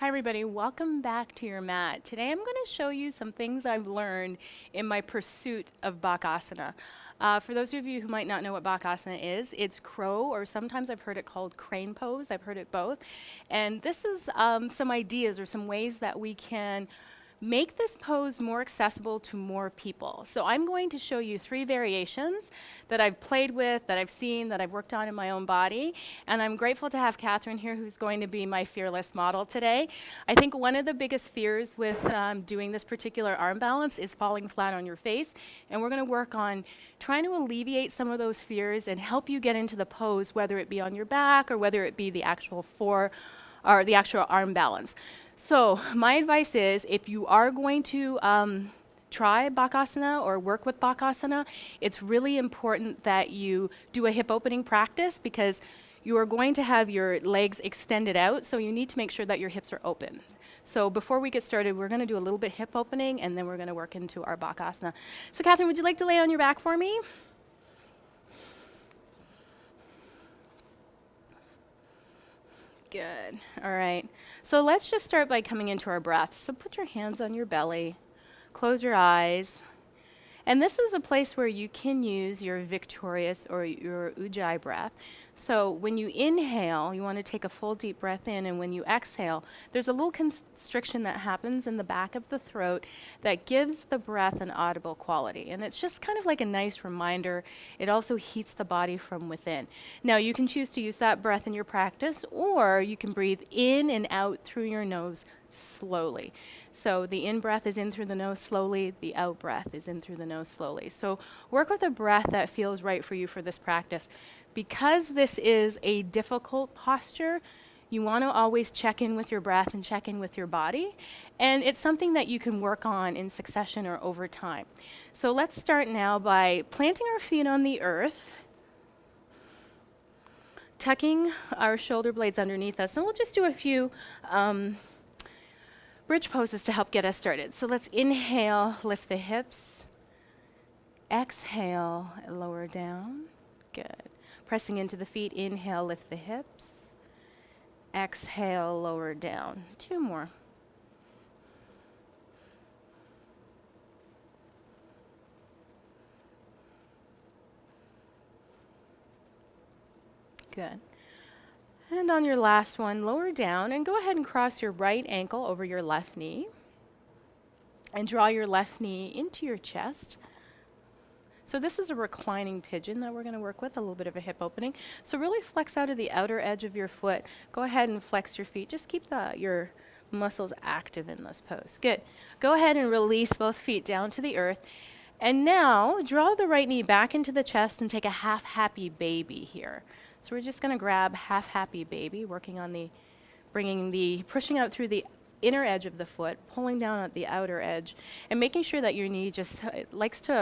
Hi everybody, welcome back to your mat. Today I'm going to show you some things I've learned in my pursuit of Bakasana. For those of you who might not know what Bakasana is, it's crow, or sometimes I've heard it called crane pose. I've heard it both. And this is some ideas or some ways that we can make this pose more accessible to more people. So I'm going to show you 3 variations that I've played with, that I've seen, that I've worked on in my own body. And I'm grateful to have Catherine here, who's going to be my fearless model today. I think one of the biggest fears with doing this particular arm balance is falling flat on your face. And we're going to work on trying to alleviate some of those fears and help you get into the pose, whether it be on your back or whether it be the actual arm balance. So my advice is, if you are going to try Bakasana or work with Bakasana, it's really important that you do a hip opening practice, because you are going to have your legs extended out, so you need to make sure that your hips are open. So before we get started, we're going to do a little bit hip opening, and then we're going to work into our Bakasana. So Catherine, would you like to lay on your back for me? Good. All right. So let's just start by coming into our breath. So put your hands on your belly, close your eyes. And this is a place where you can use your victorious or your ujjayi breath. So when you inhale, you want to take a full deep breath in, and when you exhale, there's a little constriction that happens in the back of the throat that gives the breath an audible quality. And it's just kind of like a nice reminder. It also heats the body from within. Now, you can choose to use that breath in your practice, or you can breathe in and out through your nose slowly. So the in-breath is in through the nose slowly, the out-breath is in through the nose slowly. So work with a breath that feels right for you for this practice. Because this is a difficult posture, you want to always check in with your breath and check in with your body. And it's something that you can work on in succession or over time. So let's start now by planting our feet on the earth, tucking our shoulder blades underneath us. And we'll just do a few bridge poses to help get us started. So let's inhale, lift the hips. Exhale, lower down. Good. Pressing into the feet, inhale, lift the hips. Exhale, lower down. 2 more. Good. And on your last one, lower down and go ahead and cross your right ankle over your left knee. And draw your left knee into your chest. So this is a reclining pigeon that we're going to work with, a little bit of a hip opening. So really flex out of the outer edge of your foot. Go ahead and flex your feet. Just keep your muscles active in this pose. Good. Go ahead and release both feet down to the earth. And now draw the right knee back into the chest and take a half happy baby here. So we're just going to grab half happy baby, working on pushing out through the inner edge of the foot, pulling down at the outer edge, and making sure that your knee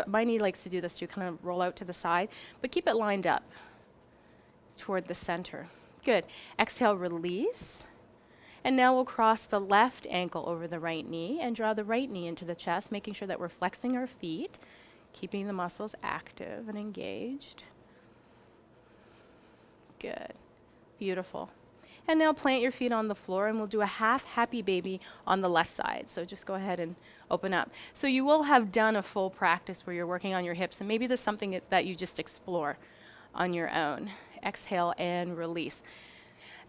my knee likes to do this too, kind of roll out to the side, but keep it lined up toward the center. Good. Exhale, release. And now we'll cross the left ankle over the right knee and draw the right knee into the chest, making sure that we're flexing our feet, keeping the muscles active and engaged. Good. Beautiful. And now plant your feet on the floor, and we'll do a half happy baby on the left side. So just go ahead and open up. So you will have done a full practice where you're working on your hips, and maybe there's something that you just explore on your own. Exhale and release.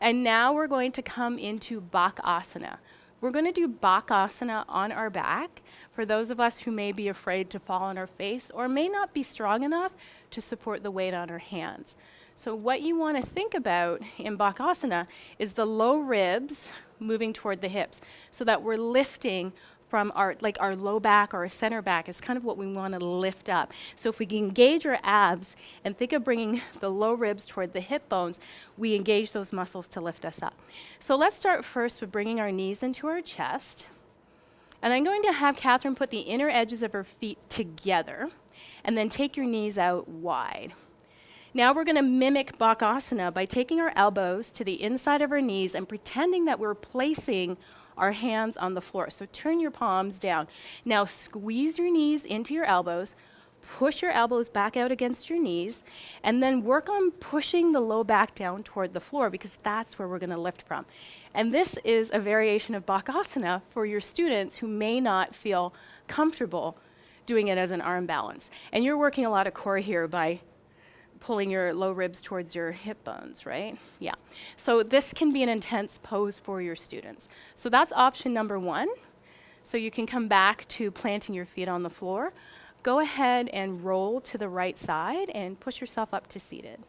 And now we're going to come into Bakasana. We're going to do Bakasana on our back for those of us who may be afraid to fall on our face or may not be strong enough to support the weight on our hands. So what you want to think about in Bakasana is the low ribs moving toward the hips, so that we're lifting from our low back or our center back is kind of what we want to lift up. So if we can engage our abs and think of bringing the low ribs toward the hip bones, we engage those muscles to lift us up. So let's start first with bringing our knees into our chest. And I'm going to have Catherine put the inner edges of her feet together, and then take your knees out wide. Now we're going to mimic Bakasana by taking our elbows to the inside of our knees and pretending that we're placing our hands on the floor. So turn your palms down. Now squeeze your knees into your elbows, push your elbows back out against your knees, and then work on pushing the low back down toward the floor, because that's where we're going to lift from. And this is a variation of Bakasana for your students who may not feel comfortable doing it as an arm balance. And you're working a lot of core here by pulling your low ribs towards your hip bones, right? Yeah. So this can be an intense pose for your students. So that's option number one. So you can come back to planting your feet on the floor. Go ahead and roll to the right side and push yourself up to seated.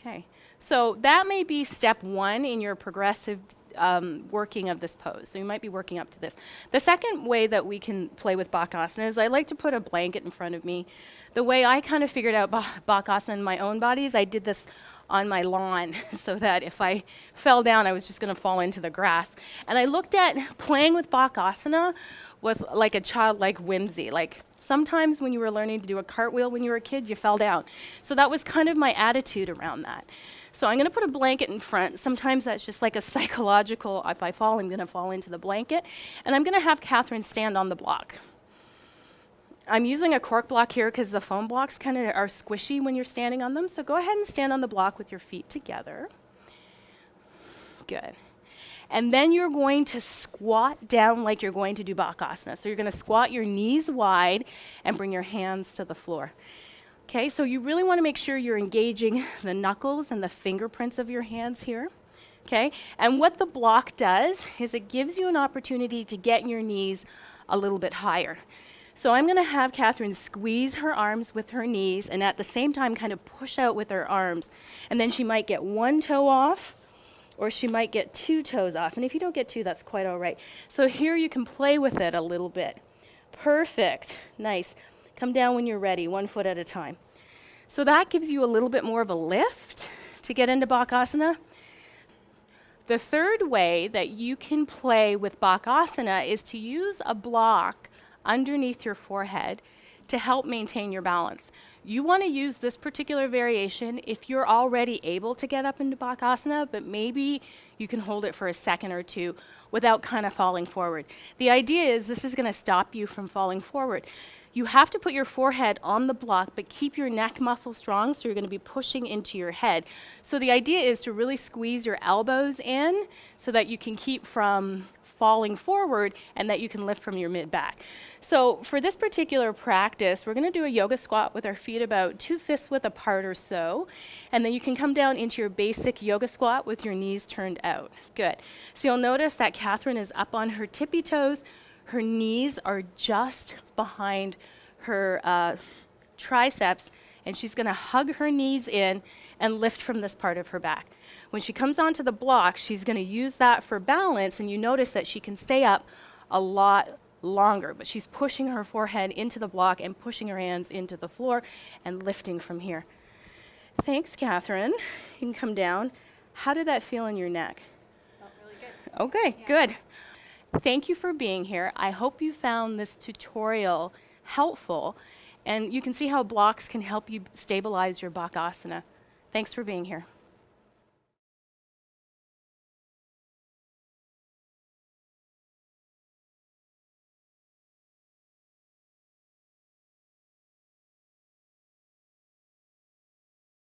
Okay. So that may be step one in your progressive working of this pose. So you might be working up to this. The second way that we can play with Bakasana is I like to put a blanket in front of me. The way I kind of figured out Bakasana in my own body is I did this on my lawn so that if I fell down, I was just going to fall into the grass. And I looked at playing with Bakasana with like a childlike whimsy. Like sometimes when you were learning to do a cartwheel when you were a kid, you fell down. So that was kind of my attitude around that. So I'm going to put a blanket in front. Sometimes that's just like a psychological, if I fall, I'm going to fall into the blanket. And I'm going to have Catherine stand on the block. I'm using a cork block here because the foam blocks kind of are squishy when you're standing on them. So go ahead and stand on the block with your feet together. Good. And then you're going to squat down like you're going to do Bakasana. So you're going to squat your knees wide and bring your hands to the floor. Okay, so you really want to make sure you're engaging the knuckles and the fingerprints of your hands here. Okay, and what the block does is it gives you an opportunity to get your knees a little bit higher. So I'm going to have Catherine squeeze her arms with her knees and at the same time kind of push out with her arms. And then she might get one toe off or she might get two toes off. And if you don't get two, that's quite all right. So here you can play with it a little bit. Perfect. Nice. Come down when you're ready, 1 foot at a time. So that gives you a little bit more of a lift to get into Bakasana. The third way that you can play with Bakasana is to use a block underneath your forehead to help maintain your balance. You want to use this particular variation if you're already able to get up into Bakasana, but maybe you can hold it for a second or two without kind of falling forward. The idea is this is going to stop you from falling forward. You have to put your forehead on the block, but keep your neck muscle strong, so you're going to be pushing into your head. So the idea is to really squeeze your elbows in so that you can keep from falling forward and that you can lift from your mid-back. So for this particular practice, we're going to do a yoga squat with our feet about 2 fists width apart or so, and then you can come down into your basic yoga squat with your knees turned out. Good. So you'll notice that Catherine is up on her tippy toes. Her knees are just behind her triceps, and she's going to hug her knees in and lift from this part of her back. When she comes onto the block, she's going to use that for balance, and you notice that she can stay up a lot longer, but she's pushing her forehead into the block and pushing her hands into the floor and lifting from here. Thanks, Catherine. You can come down. How did that feel in your neck? Felt really good. Okay, Yeah. good. Thank you for being here. I hope you found this tutorial helpful, and you can see how blocks can help you stabilize your Bakasana. Thanks for being here.